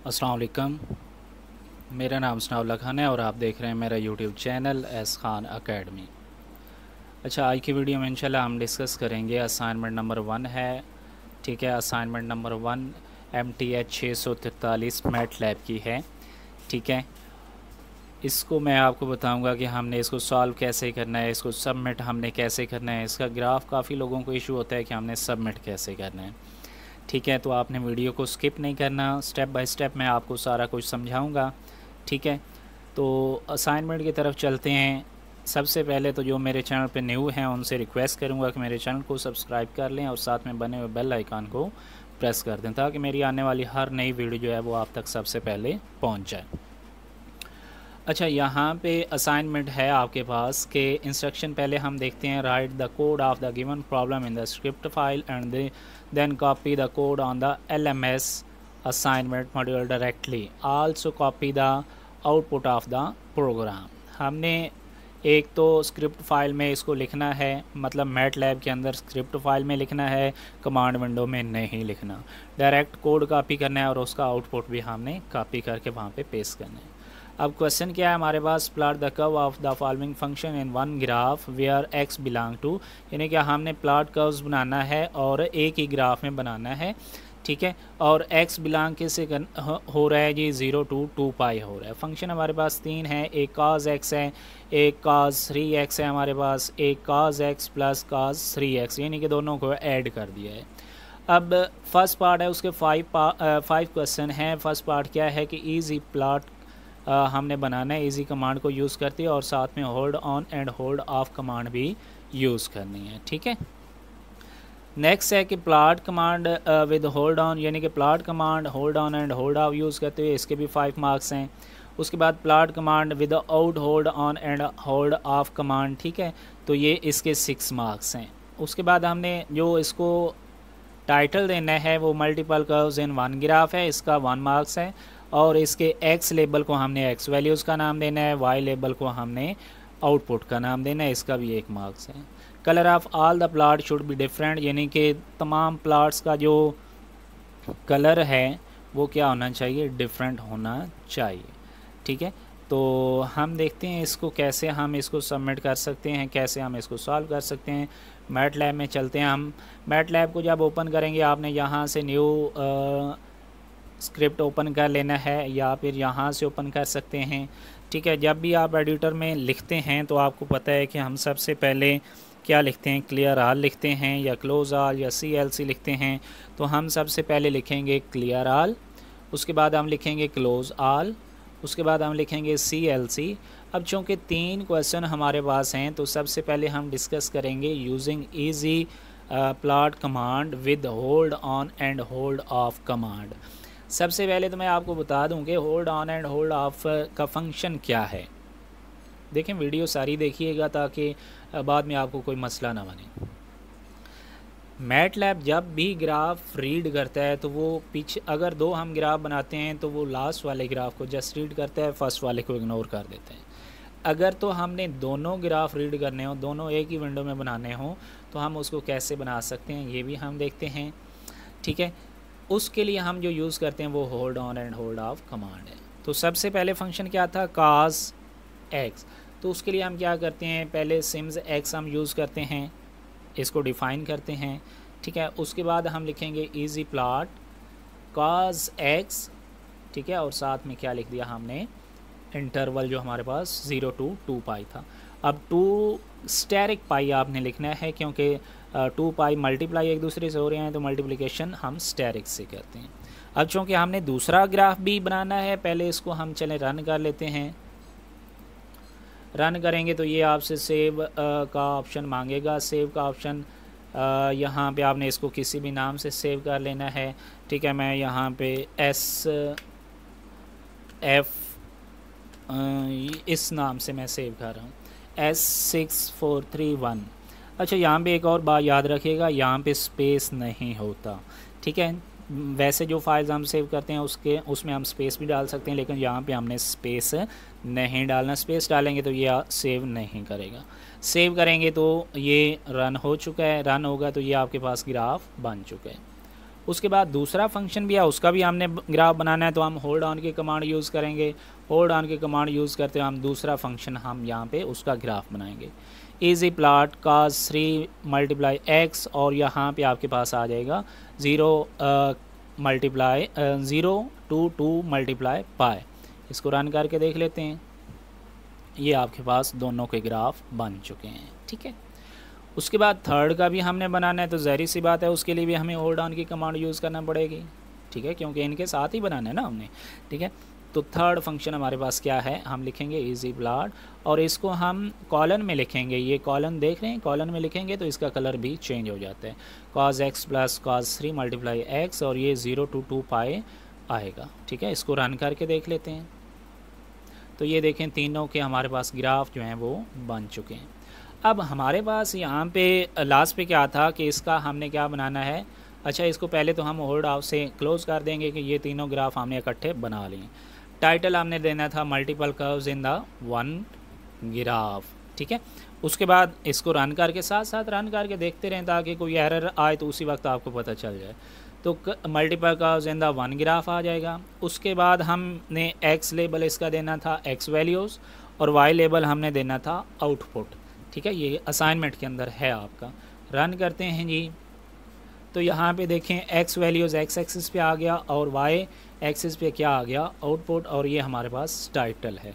अस्सलाम वालेकुम। मेरा नाम सनाउल्लाह खान है और आप देख रहे हैं मेरा YouTube channel S Khan academy. अच्छा, आज की वीडियो में इंशाल्लाह हम डिस्कस करेंगे असाइनमेंट नंबर 1 है। ठीक है, assignment number 1 MTH 643 MATLAB की है। ठीक है, इसको मैं आपको बताऊंगा कि हमने इसको सॉल्व कैसे करना है, इसको सबमिट हमने कैसे करना है। इसका ग्राफ काफ़ी लोगों को इशू होता है कि हमने सबमिट कैसे करना है। ठीक है, तो आपने वीडियो को स्किप नहीं करना, स्टेप बाय स्टेप मैं आपको सारा कुछ समझाऊंगा। ठीक है, तो असाइनमेंट की तरफ चलते हैं। सबसे पहले तो जो मेरे चैनल पे न्यू हैं उनसे रिक्वेस्ट करूंगा कि मेरे चैनल को सब्सक्राइब कर लें और साथ में बने हुए बेल आइकन को प्रेस कर दें ताकि मेरी आने वाली हर नई वीडियो जो है वो आप तक सबसे पहले पहुंच जाए। अच्छा, यहाँ पे असाइनमेंट है आपके पास के इंस्ट्रक्शन पहले हम देखते हैं। Write the code of the given problem in the script file and then copy the code on the LMS assignment module directly. Also copy the output of the program. हमने एक तो स्क्रिप्ट फाइल में इसको लिखना है, मतलब mat lab के अंदर स्क्रिप्ट फाइल में लिखना है, कमांड विंडो में नहीं लिखना। डायरेक्ट कोड कॉपी करना है और उसका आउटपुट भी हमने कॉपी करके वहाँ पे पेस्ट करना है। अब क्वेश्चन क्या है हमारे पास, plot the curve of the following function in one graph where x belongs to, यानी कि हमने प्लॉट कर्व्स बनाना है और एक ही ग्राफ में बनाना है। ठीक है, और x बिलोंग किससे हो रहा है जी, 0 to 2 पाई हो रहा है। फंक्शन हमारे पास तीन है, एक cos x है, एक cos 3x है हमारे पास, एक cos x plus cos 3x, यानी कि दोनों को ऐड कर दिया है। अब फर्स्ट पार्ट है, उसके 5 क्वेश्चन हैं। फर्स्ट पार्ट क्या है कि ईजी प्लॉट हमने बनाना है, इजी कमांड को यूज़ करती है और साथ में hold on and hold of command भी यूज़ करनी है। ठीक है, नेक्स्ट है कि plot command with hold on, यानी कि plot command hold on and hold of use करते हुए, इसके भी 5 मार्क्स हैं। उसके बाद plot command with out hold on and hold of command. ठीक है, तो ये इसके 6 मार्क्स हैं। उसके बाद हमने जो इसको टाइटल देना है वो मल्टीपल कर्व्स इन वन ग्राफ है, इसका 1 मार्क्स है। और इसके x लेबल को हमने x वैल्यूज़ का नाम देना है, y लेबल को हमने आउटपुट का नाम देना है, इसका भी 1 मार्क्स है। Colour of all the plot should be different, यानी कि तमाम प्लॉट्स का जो कलर है वो क्या होना चाहिए, डिफरेंट होना चाहिए। ठीक है, तो हम देखते हैं इसको कैसे हम इसको सबमिट कर सकते हैं, कैसे हम इसको सॉल्व कर सकते हैं। मैट लैब में चलते हैं हम। मैट लैब को जब ओपन करेंगे आपने यहाँ से न्यू स्क्रिप्ट ओपन कर लेना है या फिर यहाँ से ओपन कर सकते हैं। ठीक है, जब भी आप एडिटर में लिखते हैं तो आपको पता है कि हम सबसे पहले क्या लिखते हैं, क्लियर ऑल लिखते हैं या क्लोज ऑल या CLC लिखते हैं। तो हम सबसे पहले लिखेंगे क्लियर ऑल, उसके बाद हम लिखेंगे क्लोज ऑल, उसके बाद हम लिखेंगे CLC। अब चूँकि 3 क्वेश्चन हमारे पास हैं तो सबसे पहले हम डिस्कस करेंगे using easy plot command with hold on and hold of command. सबसे पहले तो मैं आपको बता दूं कि hold on and hold of का फंक्शन क्या है। देखें, वीडियो सारी देखिएगा ताकि बाद में आपको कोई मसला ना बने। मैट लैब जब भी ग्राफ रीड करता है तो वो पीछे, अगर 2 हम ग्राफ बनाते हैं तो वो लास्ट वाले ग्राफ को जस्ट रीड करता है, फर्स्ट वाले को इग्नोर कर देते हैं। अगर तो हमने दोनों ग्राफ रीड करने हो, दोनों एक ही विंडो में बनाने हों, तो हम उसको कैसे बना सकते हैं ये भी हम देखते हैं। ठीक है, उसके लिए हम जो यूज़ करते हैं वो hold on and hold of command है। तो सबसे पहले फंक्शन क्या था, cos x। तो उसके लिए हम क्या करते हैं, पहले sims x हम यूज़ करते हैं, इसको डिफ़ाइन करते हैं। ठीक है, उसके बाद हम लिखेंगे इजी प्लॉट cos x। ठीक है, और साथ में क्या लिख दिया हमने, इंटरवल जो हमारे पास 0 to 2 पाई था। अब 2 स्टेरिक पाई आपने लिखना है क्योंकि 2 पाई मल्टीप्लाई एक दूसरे से हो रहे हैं तो मल्टीप्लिकेशन हम स्टेरिक से करते हैं। अब चूँकि हमने दूसरा ग्राफ भी बनाना है, पहले इसको हम चलें रन कर लेते हैं। रन करेंगे तो ये आपसे सेव का ऑप्शन मांगेगा। सेव का ऑप्शन यहाँ पे आपने इसको किसी भी नाम से सेव कर लेना है। ठीक है, मैं यहाँ पे SF इस नाम से मैं सेव कर रहा हूँ, S6431। अच्छा, यहाँ पे एक और बात याद रखिएगा, यहाँ पे स्पेस नहीं होता। ठीक है, वैसे जो फाइल्स हम सेव करते हैं उसमें हम स्पेस भी डाल सकते हैं, लेकिन यहाँ पे हमने स्पेस नहीं डालना। स्पेस डालेंगे तो ये सेव नहीं करेगा। सेव करेंगे तो ये रन हो चुका है, रन होगा तो ये आपके पास ग्राफ बन चुका है। उसके बाद दूसरा फंक्शन भी है, उसका भी हमने ग्राफ बनाना है, तो हम होल्ड ऑन की कमांड यूज़ करेंगे। होल्ड ऑन की कमांड यूज़ करते हुए हम दूसरा फंक्शन हम यहाँ पे उसका ग्राफ बनाएंगे। Easy plot cos 3 multiply x, और यहाँ पे आपके पास आ जाएगा 0 to 2 मल्टीप्लाई पाई। इसको रन करके देख लेते हैं, ये आपके पास दोनों के ग्राफ बन चुके हैं। ठीक है, उसके बाद थर्ड का भी हमने बनाना है, तो ज़ाहिर सी बात है उसके लिए भी हमें होल्ड ऑन की कमांड यूज़ करना पड़ेगी। ठीक है, क्योंकि इनके साथ ही बनाना है ना हमने। ठीक है, तो थर्ड फंक्शन हमारे पास क्या है, हम लिखेंगे इजी प्लॉट, और इसको हम कॉलन में लिखेंगे। ये कॉलन देख रहे हैं, कॉलन में लिखेंगे तो इसका कलर भी चेंज हो जाता है। cos x plus cos 3 multiply x, और ये 0 to 2 पाई आएगा। ठीक है, इसको रन करके देख लेते हैं, तो ये देखें तीनों के हमारे पास ग्राफ जो हैं वो बन चुके हैं। अब हमारे पास यहाँ पे लास्ट पे क्या था कि इसका हमने क्या बनाना है। अच्छा, इसको पहले तो हम होल्ड ऑफ से क्लोज कर देंगे कि ये तीनों ग्राफ हमने इकट्ठे बना लिए। टाइटल हमने देना था multiple curves in the one graph. ठीक है, उसके बाद इसको रन करके साथ साथ रन करके देखते रहें ताकि कोई एरर आए तो उसी वक्त आपको पता चल जाए। तो multiple curves in the one graph आ जाएगा। उसके बाद हमने एक्स लेबल इसका देना था एक्स वैल्यूज़, और वाई लेबल हमने देना था आउटपुट। ठीक है, ये असाइनमेंट के अंदर है आपका। रन करते हैं जी, तो यहाँ पे देखें एक्स वैल्यूज़ एक्स एक्सिस पे आ गया और वाई एक्सिस पे क्या आ गया, आउटपुट, और ये हमारे पास टाइटल है।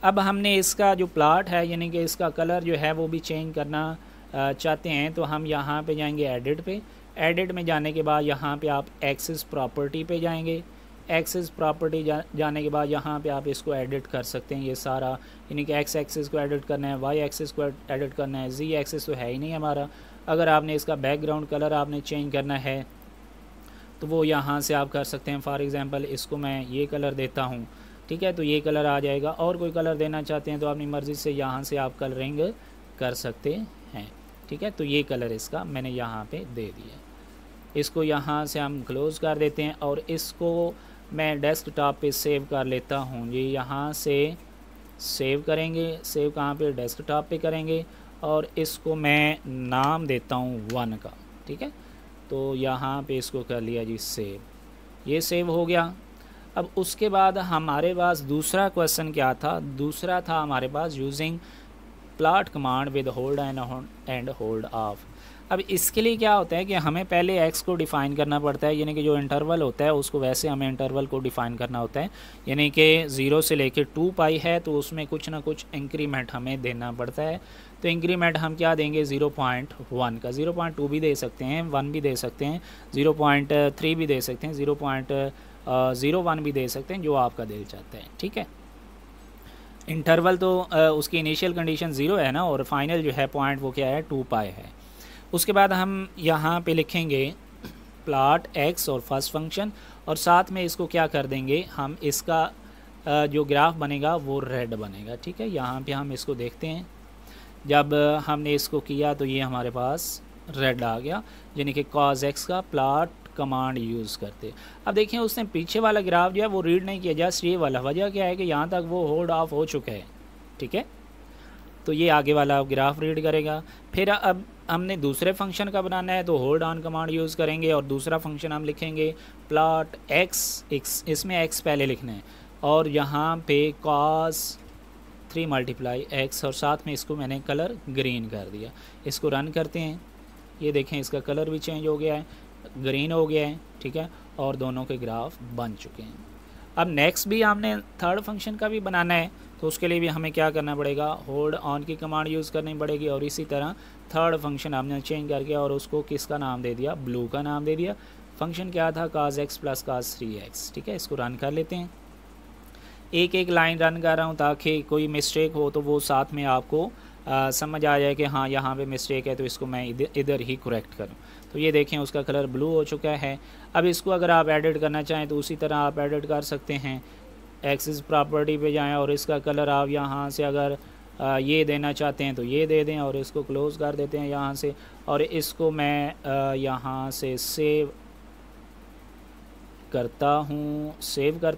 अब हमने इसका जो प्लॉट है यानी कि इसका कलर जो है वो भी चेंज करना चाहते हैं, तो हम यहाँ पे जाएंगे एडिट पे। एडिट में जाने के बाद यहाँ पे आप एक्सिस प्रॉपर्टी पे जाएंगे। एक्सिस प्रॉपर्टी जाने के बाद यहाँ पे आप इसको एडिट कर सकते हैं, ये सारा, यानी कि एक्स एक्सिस को एडिट करना है, वाई एक्सिस को एडिट करना है, जी एक्सिस तो है ही नहीं हमारा। अगर आपने इसका बैकग्राउंड कलर आपने चेंज करना है तो वो यहाँ से आप कर सकते हैं। फॉर एग्ज़ाम्पल इसको मैं ये कलर देता हूँ। ठीक है, तो ये कलर आ जाएगा, और कोई कलर देना चाहते हैं तो अपनी मर्ज़ी से यहाँ से आप कलरिंग कर सकते हैं। ठीक है, तो ये कलर इसका मैंने यहाँ पे दे दिया। इसको यहाँ से हम क्लोज़ कर देते हैं, और इसको मैं डेस्कटॉप पे सेव कर लेता हूँ। ये यहाँ से सेव करेंगे, सेव कहाँ पे, डेस्कटॉप पे करेंगे, और इसको मैं नाम देता हूँ 1 का। ठीक है, तो यहाँ पे इसको कर लिया जी सेव, ये सेव हो गया। अब उसके बाद हमारे पास दूसरा क्वेश्चन क्या था, दूसरा था हमारे पास using plot command with hold and hold off. अब इसके लिए क्या होता है कि हमें पहले x को डिफ़ाइन करना पड़ता है, यानी कि जो इंटरवल होता है उसको वैसे हमें इंटरवल को डिफ़ाइन करना होता है। यानी कि 0 से लेके 2 पाई है तो उसमें कुछ ना कुछ इंक्रीमेंट हमें देना पड़ता है। तो इंक्रीमेंट हम क्या देंगे, 0.1 का। 0.2 भी दे सकते हैं, 1 भी दे सकते हैं, 0.3 भी दे सकते हैं, 0.01 भी दे सकते हैं, जो आपका दिल चाहता है। ठीक है, इंटरवल तो उसकी इनिशियल कंडीशन 0 है ना, और फाइनल जो है पॉइंट वो क्या है, 2 पाई है। उसके बाद हम यहाँ पे लिखेंगे प्लॉट एक्स और फर्स्ट फंक्शन, और साथ में इसको क्या कर देंगे, हम इसका जो ग्राफ बनेगा वो रेड बनेगा। ठीक है, यहाँ पे हम इसको देखते हैं, जब हमने इसको किया तो ये हमारे पास रेड आ गया, यानी कि cos x का प्लॉट कमांड यूज़ करते। अब देखिए उसने पीछे वाला ग्राफ जो है वो रीड नहीं किया, जस्ट ये वाला। वजह क्या है कि यहाँ तक वो होल्ड ऑफ हो चुका है। ठीक है, तो ये आगे वाला ग्राफ रीड करेगा। फिर अब हमने दूसरे फंक्शन का बनाना है, तो होल्ड ऑन कमांड यूज़ करेंगे, और दूसरा फंक्शन हम लिखेंगे प्लॉट एक्स, इसमें एक्स पहले लिखना है, और यहाँ पे cos 3 मल्टीप्लाई एक्स, और साथ में इसको मैंने कलर ग्रीन कर दिया। इसको रन करते हैं, ये देखें इसका कलर भी चेंज हो गया है, ग्रीन हो गया है। ठीक है, और दोनों के ग्राफ बन चुके हैं। अब नेक्स्ट भी हमने थर्ड फंक्शन का भी बनाना है, तो उसके लिए भी हमें क्या करना पड़ेगा, होल्ड ऑन की कमांड यूज़ करनी पड़ेगी, और इसी तरह थर्ड फंक्शन हमने चेंज करके और उसको किसका नाम दे दिया, ब्लू का नाम दे दिया। फंक्शन क्या था, cos x plus cos 3x। ठीक है, इसको रन कर लेते हैं। एक एक लाइन रन कर रहा हूँ ताकि कोई मिस्टेक हो तो वो साथ में आपको समझ आ जाए कि हाँ यहाँ पे मिस्टेक है, तो इसको मैं इधर ही करेक्ट करूँ। तो ये देखें उसका कलर ब्लू हो चुका है। अब इसको अगर आप एडिट करना चाहें तो उसी तरह आप एडिट कर सकते हैं। एक्सिस प्रॉपर्टी पे जाएं और इसका कलर आप यहाँ से अगर ये देना चाहते हैं तो ये दे दें, और इसको क्लोज़ कर देते हैं यहाँ से, और इसको मैं यहाँ से सेव करता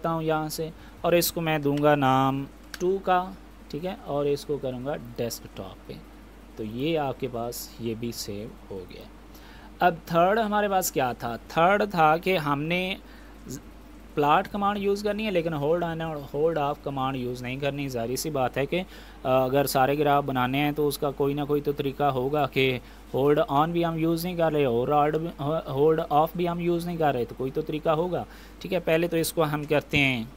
हूँ यहाँ से, और इसको मैं दूंगा नाम 2 का। ठीक है, और इसको करूँगा डेस्कटॉप पे, तो ये आपके पास ये भी सेव हो गया। अब थर्ड हमारे पास क्या था, थर्ड था कि हमने प्लाट कमांड यूज़ करनी है लेकिन होल्ड ऑन और होल्ड ऑफ कमांड यूज़ नहीं करनी। ज़ाहिर सी बात है कि अगर सारे ग्राफ बनाने हैं तो उसका कोई ना कोई तो तरीका होगा कि होल्ड ऑन भी हम यूज़ नहीं कर रहे और होल्ड ऑफ भी हम यूज़ नहीं कर रहे, तो कोई तो तरीका होगा। ठीक है, पहले तो इसको हम करते हैं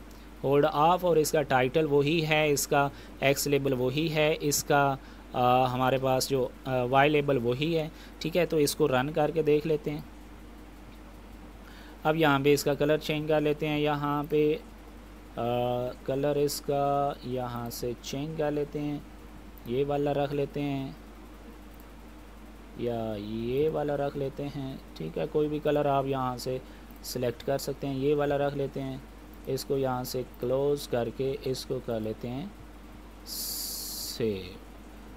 होल्ड ऑफ और इसका टाइटल वही है, इसका एक्स लेबल वही है, इसका हमारे पास जो वाई लेबल वही है। ठीक है, तो इसको रन करके देख लेते हैं। अब यहाँ पे इसका कलर चेंज कर लेते हैं, यहाँ पे कलर इसका यहाँ से चेंज कर लेते हैं, ये वाला रख लेते हैं या ये वाला रख लेते हैं। ठीक है, कोई भी कलर आप यहाँ से सिलेक्ट कर सकते हैं, ये वाला रख लेते हैं। इसको यहाँ से क्लोज़ करके इसको कर लेते हैं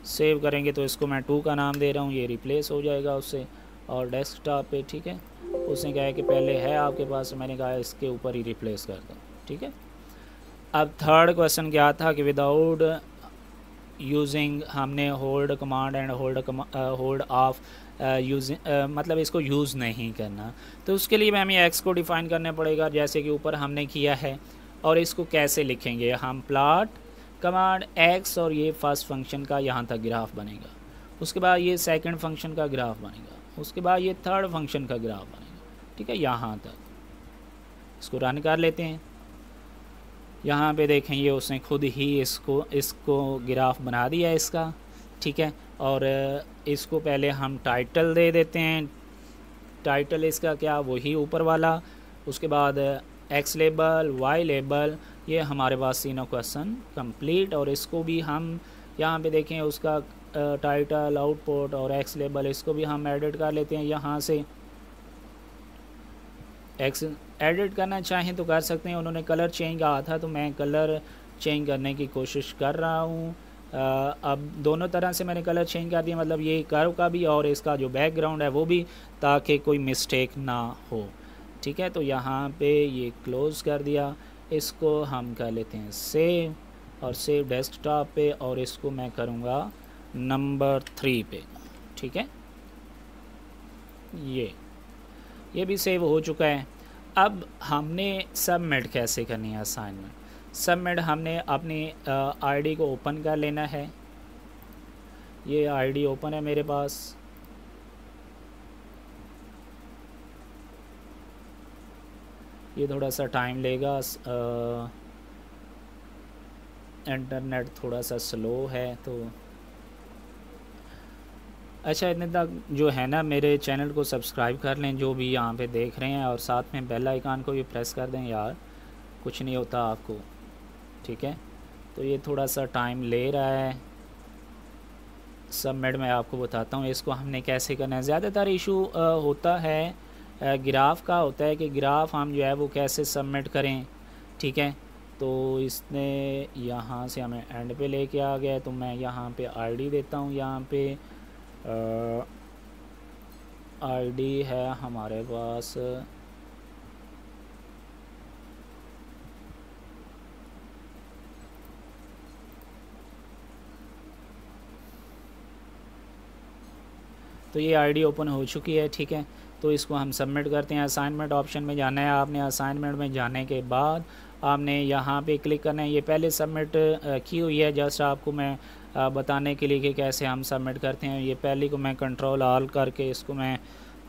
सेव करेंगे तो इसको मैं 2 का नाम दे रहा हूँ, ये रिप्लेस हो जाएगा उससे। और डेस्कटॉप पे ठीक है, उसने कहा कि पहले है आपके पास, मैंने कहा इसके ऊपर ही रिप्लेस कर दो। ठीक है, अब थर्ड क्वेश्चन क्या था कि विदाउट यूजिंग हमने hold command and hold of मतलब इसको यूज़ नहीं करना, तो उसके लिए हमें एक्स को डिफ़ाइन करना पड़ेगा जैसे कि ऊपर हमने किया है। और इसको कैसे लिखेंगे हम, प्लॉट कमांड एक्स और ये फर्स्ट फंक्शन का यहाँ तक ग्राफ बनेगा, उसके बाद ये सेकंड फंक्शन का ग्राफ बनेगा, उसके बाद ये थर्ड फंक्शन का ग्राफ बनेगा। ठीक है, यहाँ तक इसको रन कर लेते हैं। यहाँ पे देखें ये उसने खुद ही इसको ग्राफ बना दिया इसका। ठीक है, और इसको पहले हम टाइटल दे देते हैं, टाइटल इसका क्या वही ऊपर वाला, उसके बाद एक्स लेबल वाई लेबल, ये हमारे पास तीनों क्वेश्चन कंप्लीट। और इसको भी हम यहाँ पे देखें उसका टाइटल आउटपुट और एक्स लेबल, इसको भी हम एडिट कर लेते हैं। यहाँ से एक्स एडिट करना चाहें तो कर सकते हैं, उन्होंने कलर चेंज कहा था तो मैं कलर चेंज करने की कोशिश कर रहा हूँ। अब दोनों तरह से मैंने कलर चेंज कर दिया, मतलब ये कर्व का भी और इसका जो बैकग्राउंड है वो भी, ताकि कोई मिस्टेक ना हो। ठीक है, तो यहाँ पे ये क्लोज़ कर दिया, इसको हम कर लेते हैं सेव और सेव डेस्कटॉप पे, और इसको मैं करूँगा नंबर 3 पे। ठीक है, ये भी सेव हो चुका है। अब हमने सबमिट कैसे करनी है असाइनमेंट, सबमिट हमने अपनी आईडी को ओपन कर लेना है। ये आईडी ओपन है मेरे पास, ये थोड़ा सा टाइम लेगा, इंटरनेट थोड़ा सा स्लो है तो अच्छा। इतने तक जो है ना मेरे चैनल को सब्सक्राइब कर लें जो भी यहाँ पे देख रहे हैं, और साथ में बेल आइकन को भी प्रेस कर दें यार, कुछ नहीं होता आपको। ठीक है, तो ये थोड़ा सा टाइम ले रहा है। सबमिट मैं आपको बताता हूँ इसको हमने कैसे करना है। ज़्यादातर इशू होता है ग्राफ का, होता है कि ग्राफ हम जो है वो कैसे सबमिट करें। ठीक है, तो इसने यहाँ से हमें एंड पे लेके आ गया, तो मैं यहाँ पे आईडी देता हूँ। यहाँ पे आईडी है हमारे पास तो ये आईडी ओपन हो चुकी है। ठीक है, तो इसको हम सबमिट करते हैं। असाइनमेंट ऑप्शन में जाना है आपने, असाइनमेंट में जाने के बाद आपने यहाँ पे क्लिक करना है। ये पहले सबमिट की हुई है, जस्ट आपको मैं बताने के लिए कि कैसे हम सबमिट करते हैं। ये पहले को मैं कंट्रोल ऑल करके इसको मैं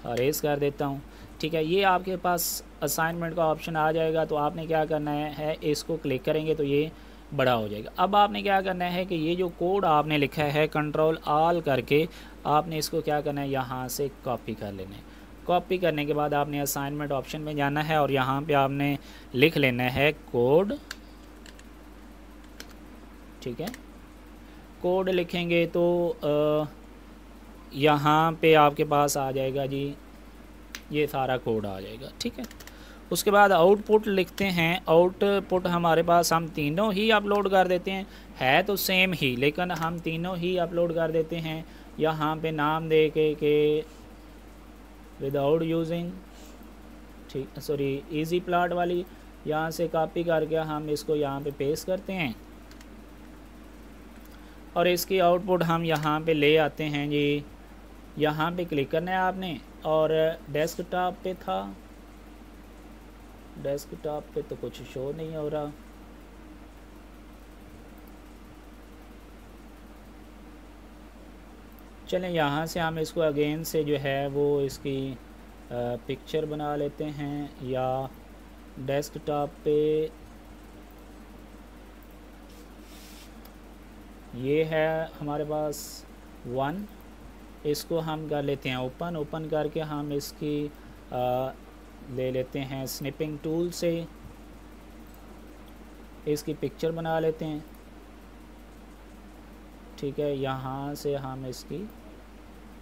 अरेज कर देता हूँ। ठीक है, ये आपके पास असाइनमेंट का ऑप्शन आ जाएगा, तो आपने क्या करना है इसको क्लिक करेंगे तो ये बड़ा हो जाएगा। अब आपने क्या करना है कि ये जो कोड आपने लिखा है कंट्रोल ऑल करके आपने इसको क्या करना है यहाँ से कॉपी कर लेना है। कॉपी करने के बाद आपने असाइनमेंट ऑप्शन में जाना है और यहाँ पे आपने लिख लेना है कोड। ठीक है, कोड लिखेंगे तो यहाँ पे आपके पास आ जाएगा जी, ये सारा कोड आ जाएगा। ठीक है, उसके बाद आउटपुट लिखते हैं। आउटपुट हमारे पास हम तीनों ही अपलोड कर देते हैं, है तो सेम ही लेकिन हम तीनों ही अपलोड कर देते हैं। यहाँ पे नाम दे के विदाउट यूजिंग, ठीक सॉरी इजी प्लॉट वाली, यहाँ से कॉपी करके हम इसको यहाँ पे पेस्ट करते हैं और इसकी आउटपुट हम यहाँ पे ले आते हैं जी यहाँ पे क्लिक करना है आपने, और डेस्कटॉप पे था, डेस्कटॉप पे तो कुछ शो नहीं हो रहा। चलें यहाँ से हम इसको अगेन से जो है वो इसकी पिक्चर बना लेते हैं, या डेस्कटॉप पे ये है हमारे पास 1, इसको हम कर लेते हैं ओपन। ओपन करके हम इसकी ले लेते हैं स्निपिंग टूल से, इसकी पिक्चर बना लेते हैं। ठीक है, यहाँ से हम इसकी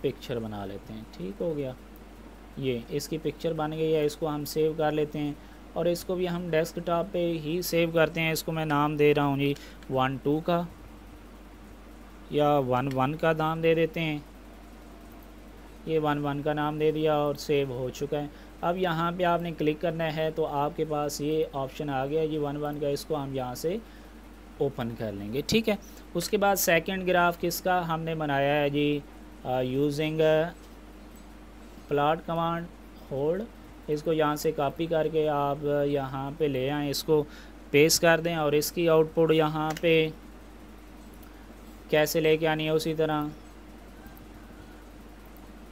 पिक्चर बना लेते हैं। ठीक हो गया, ये इसकी पिक्चर बन गई है। इसको हम सेव कर लेते हैं, और इसको भी हम डेस्कटॉप पे ही सेव करते हैं। इसको मैं नाम दे रहा हूँ जी 1-2 का, या 1-1 का नाम दे देते हैं। ये 1-1 का नाम दे दिया और सेव हो चुका है। अब यहाँ पे आपने क्लिक करना है तो आपके पास ये ऑप्शन आ गया जी 1-1 का। इसको हम यहाँ से ओपन कर लेंगे। ठीक है, उसके बाद सेकंड ग्राफ किसका हमने बनाया है जी, यूजिंग प्लॉट कमांड होल्ड। इसको यहाँ से कॉपी करके आप यहाँ पे ले आएँ, इसको पेस्ट कर दें, और इसकी आउटपुट यहाँ पे कैसे लेके आनी है उसी तरह,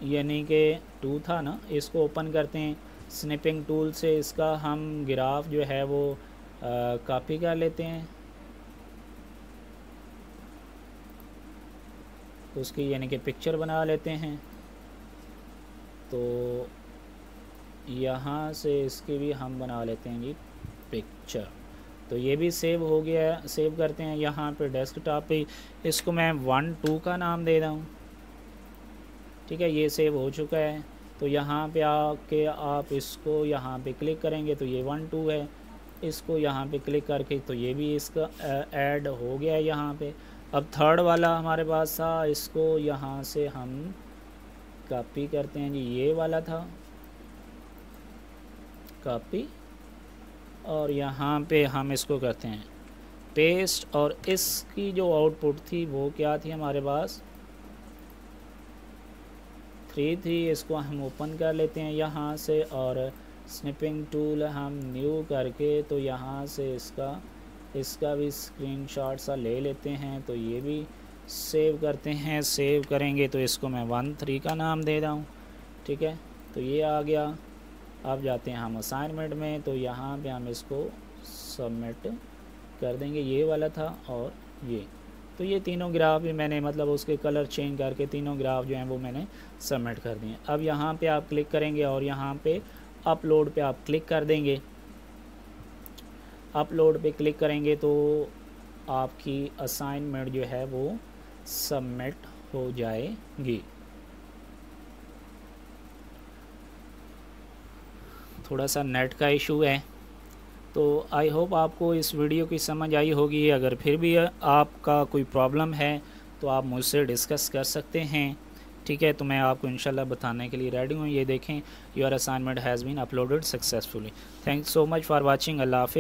यानी कि 2 था ना, इसको ओपन करते हैं स्निपिंग टूल से। इसका हम ग्राफ जो है वो कॉपी कर लेते हैं, उसकी यानी कि पिक्चर बना लेते हैं। तो यहाँ से इसकी भी हम बना लेते हैं जी पिक्चर। तो ये भी सेव हो गया है। सेव करते हैं यहाँ पे डेस्कटॉप पे, इसको मैं 1-2 का नाम दे रहा हूँ। ठीक है, ये सेव हो चुका है। तो यहाँ पे आके आप इसको यहाँ पे क्लिक करेंगे तो ये 1-2 है। इसको यहाँ पे क्लिक करके तो ये भी इसका ऐड हो गया है यहाँ पे। अब थर्ड वाला हमारे पास था, इसको यहाँ से हम कॉपी करते हैं जी, ये वाला था कॉपी, और यहाँ पे हम इसको करते हैं पेस्ट। और इसकी जो आउटपुट थी वो क्या थी हमारे पास, 3 थी। इसको हम ओपन कर लेते हैं यहाँ से, और स्निपिंग टूल हम न्यू करके तो यहाँ से इसका भी स्क्रीनशॉट सा ले लेते हैं। तो ये भी सेव करते हैं। सेव करेंगे तो इसको मैं 1-3 का नाम दे रहा हूँ। ठीक है, तो ये आ गया। अब जाते हैं हम असाइनमेंट में, तो यहाँ पे हम इसको सबमिट कर देंगे। ये वाला था और ये, तो ये तीनों ग्राफ भी मैंने मतलब उसके कलर चेंज करके तीनों ग्राफ जो हैं वो मैंने सबमिट कर दिए। अब यहाँ पे आप क्लिक करेंगे और यहाँ पे अपलोड पे आप क्लिक कर देंगे। अपलोड पे क्लिक करेंगे तो आपकी असाइनमेंट जो है वो सबमिट हो जाएगी। थोड़ा सा नेट का इशू है, तो आई होप आपको इस वीडियो की समझ आई होगी। अगर फिर भी आपका कोई प्रॉब्लम है तो आप मुझसे डिस्कस कर सकते हैं। ठीक है, तो मैं आपको इंशाल्लाह बताने के लिए रेडी हूँ। ये देखें, your assignment has been uploaded successfully. Thanks so much for watching. अल्लाह हाफ़िज़।